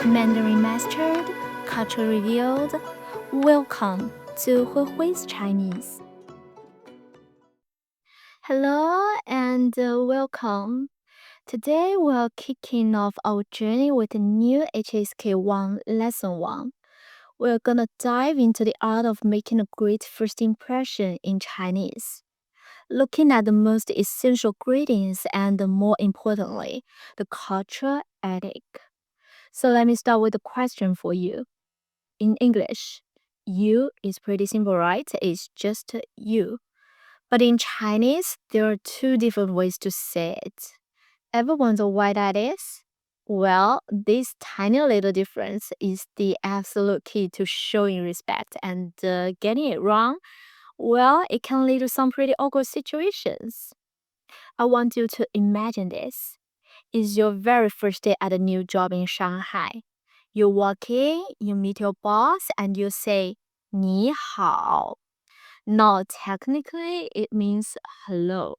Mandarin mastered, culture revealed. Welcome to Huihui's Chinese. Hello and welcome. Today we're kicking off our journey with a new HSK1 lesson 1. We're gonna dive into the art of making a great first impression in Chinese, looking at the most essential greetings and, more importantly, the cultural ethic. So let me start with a question for you. In English, you is pretty simple, right? It's just you. But in Chinese, there are two different ways to say it. Ever wonder why that is? Well, this tiny little difference is the absolute key to showing respect, and getting it wrong, well, it can lead to some pretty awkward situations. I want you to imagine this. It's your very first day at a new job in Shanghai. You walk in, you meet your boss, and you say, 你好. Now, technically, it means hello.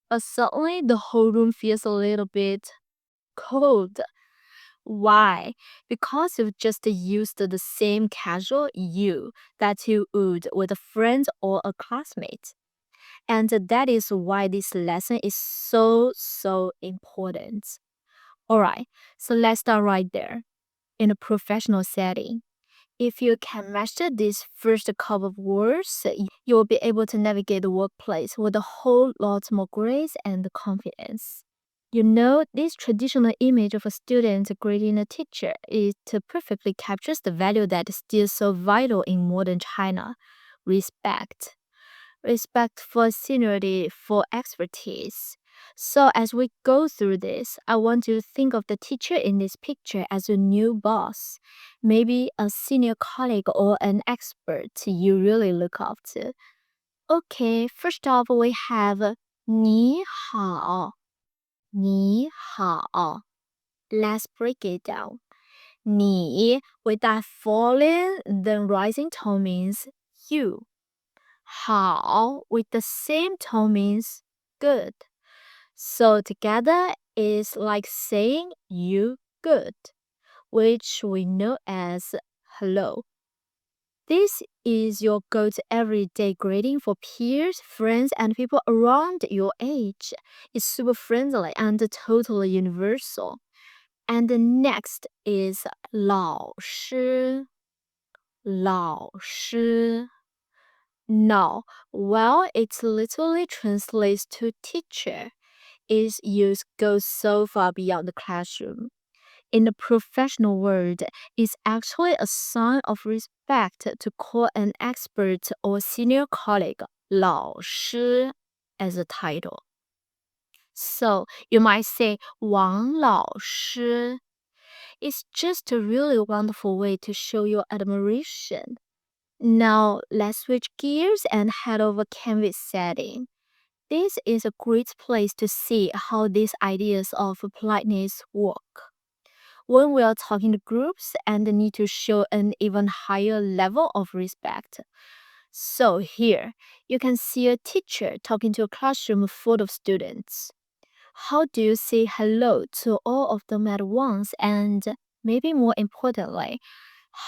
But suddenly, the whole room feels a little bit cold. Why? Because you've just used the same casual you that you would with a friend or a classmate. And that is why this lesson is so important. Alright, so let's start right there. In a professional setting, if you can master these first couple of words, you will be able to navigate the workplace with a whole lot more grace and confidence. You know, this traditional image of a student greeting a teacher, it perfectly captures the value that is still so vital in modern China: respect. Respect for seniority, for expertise. So as we go through this, I want you to think of the teacher in this picture as your new boss, maybe a senior colleague or an expert you really look up to. Okay, first off we have 你好,你好. Let's break it down. 你 with that falling then rising tone means you. 好 with the same tone means good. So together is like saying you good, which we know as hello. This is your go-to everyday greeting for peers, friends, and people around your age. It's super friendly and totally universal. And the next is 老师,老师. No, well, it literally translates to teacher. Its use goes so far beyond the classroom. In the professional world, it's actually a sign of respect to call an expert or senior colleague 老师 as a title. So you might say 王老师. It's just a really wonderful way to show your admiration. Now let's switch gears and head over canvas setting. This is a great place to see how these ideas of politeness work. When we are talking to groups and need to show an even higher level of respect. So here, you can see a teacher talking to a classroom full of students. How do you say hello to all of them at once, and maybe more importantly,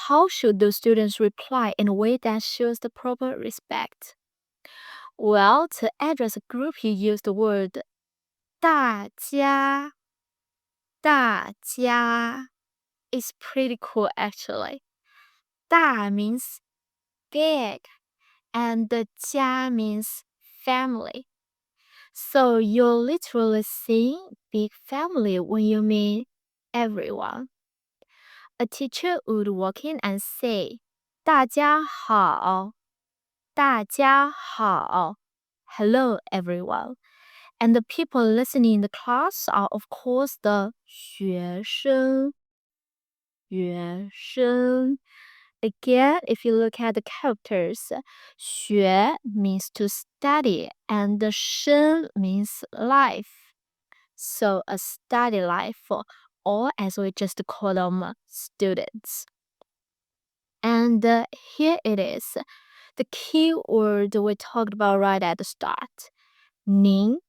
how should those students reply in a way that shows the proper respect? Well, to address a group, you use the word 大家,大家. It's pretty cool actually. 大 means big, and the 家 means family. So you're literally saying big family when you mean everyone. A teacher would walk in and say 大家好,大家好. Hello everyone. And the people listening in the class are of course the 学生. 学生. Again, if you look at the characters, 学 means to study and 生 means life. So a study life, or as we just call them, students. And here it is, the key word we talked about right at the start. 您.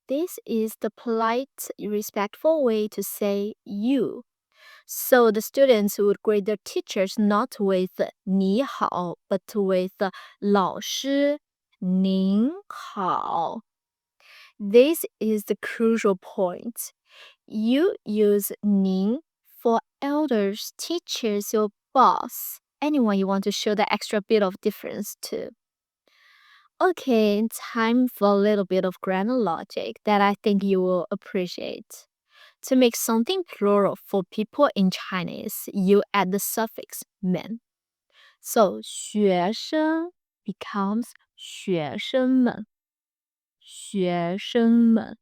This is the polite, respectful way to say you. So the students would grade their teachers not with 你好, but with 老师您好. This is the crucial point. You use 您 for elders, teachers, your boss, anyone you want to show that extra bit of difference to. Okay, time for a little bit of grammar logic that I think you will appreciate. To make something plural for people in Chinese, you add the suffix "men." So 学生 becomes 学生们,学生们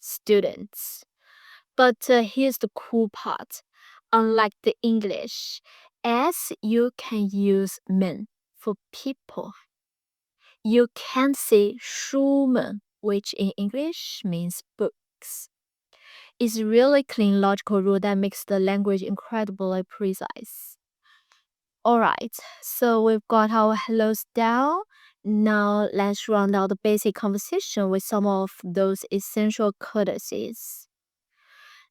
students. But here's the cool part. Unlike the English, as you can use men for people. You can't say 书们, which in English means books. It's really clean logical rule that makes the language incredibly precise. Alright, so we've got our hellos down. Now let's round out the basic conversation with some of those essential courtesies.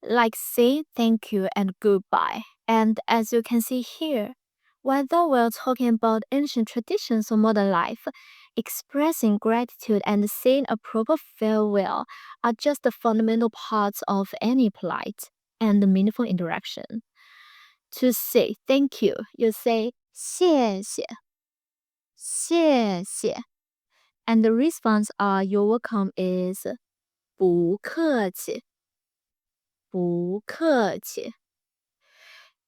Like say thank you and goodbye. And as you can see here, whether we're talking about ancient traditions or modern life, expressing gratitude and saying a proper farewell are just the fundamental parts of any polite and meaningful interaction. To say thank you, you say 谢谢,谢谢. And the response you're welcome is 不客气,不客气.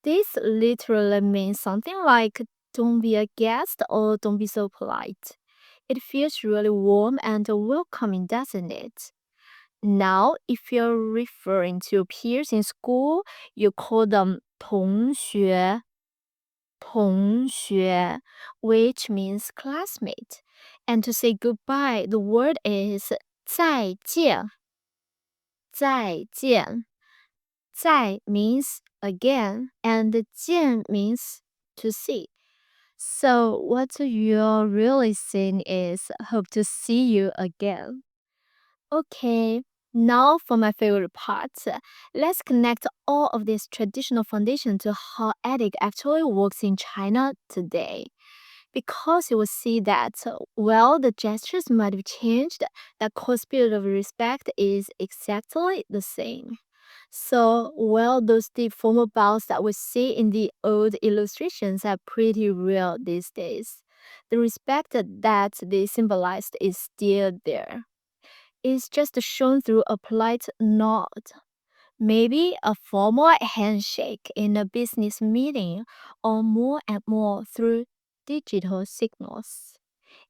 This literally means something like don't be a guest or don't be so polite. It feels really warm and welcoming, doesn't it? Now, if you're referring to your peers in school, you call them 同学,同学, which means classmate. And to say goodbye, the word is 再见,再见. 再 means again, and 见 means to see. So what you're really saying is hope to see you again. Okay, now for my favorite part. Let's connect all of this traditional foundation to how etiquette actually works in China today. Because you will see that while the gestures might have changed, the core spirit of respect is exactly the same. So, while those deep formal bows that we see in the old illustrations are pretty real these days, the respect that they symbolized is still there. It's just shown through a polite nod, maybe a formal handshake in a business meeting, or more and more through digital signals.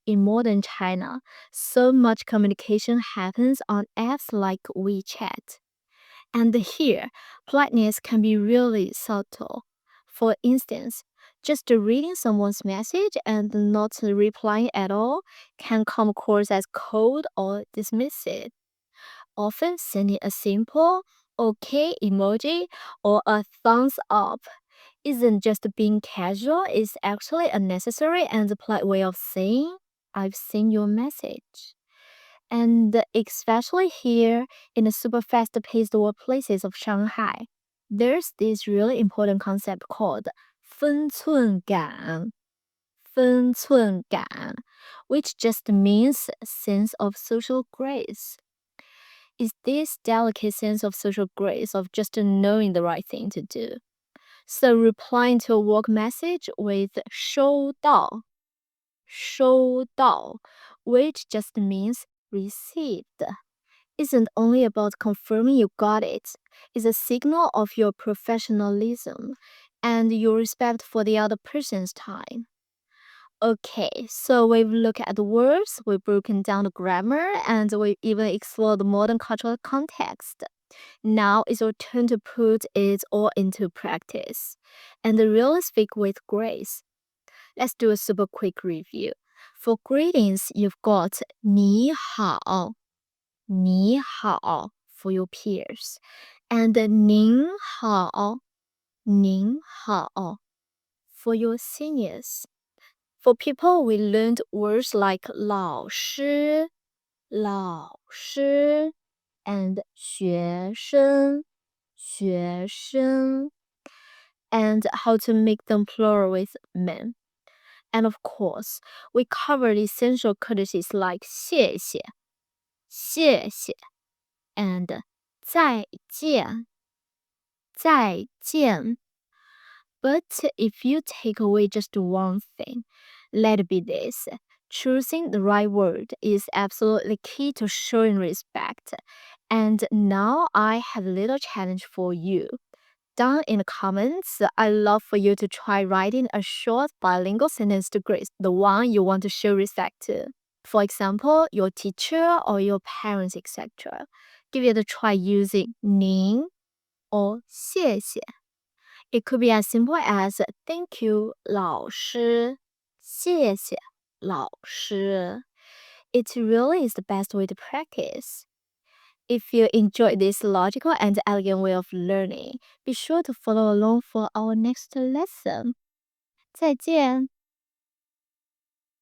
In modern China, so much communication happens on apps like WeChat. And here, politeness can be really subtle. For instance, just reading someone's message and not replying at all can come across as cold or dismissive. Often sending a simple okay emoji or a thumbs up isn't just being casual, it's actually a necessary and polite way of saying, I've seen your message. And especially here in the super fast-paced workplaces of Shanghai, there's this really important concept called 分寸感,分寸感, which just means sense of social grace. It's this delicate sense of social grace of just knowing the right thing to do. So replying to a work message with 收到,收到, which just means received, isn't only about confirming you got it. It's a signal of your professionalism and your respect for the other person's time. Okay, so we've looked at the words, we've broken down the grammar, and we've even explored the modern cultural context. Now it's your turn to put it all into practice and really speak with grace. Let's do a super quick review. For greetings, you've got 你好,你好 for your peers, and 您好,您好 for your seniors. For people, we learned words like 老师,老师 and 学生,学生. and how to make them plural with men. And of course, we covered essential courtesies like 谢谢, 谢谢, and 再见, 再见. But if you take away just one thing, let it be this. Choosing the right word is absolutely key to showing respect. And now I have a little challenge for you. Down in the comments, I'd love for you to try writing a short bilingual sentence to grace the one you want to show respect to. For example, your teacher or your parents, etc. Give it a try using 您 or 谢谢. It could be as simple as thank you, 老师,谢谢, 老师. It really is the best way to practice. If you enjoyed this logical and elegant way of learning, be sure to follow along for our next lesson. 再见。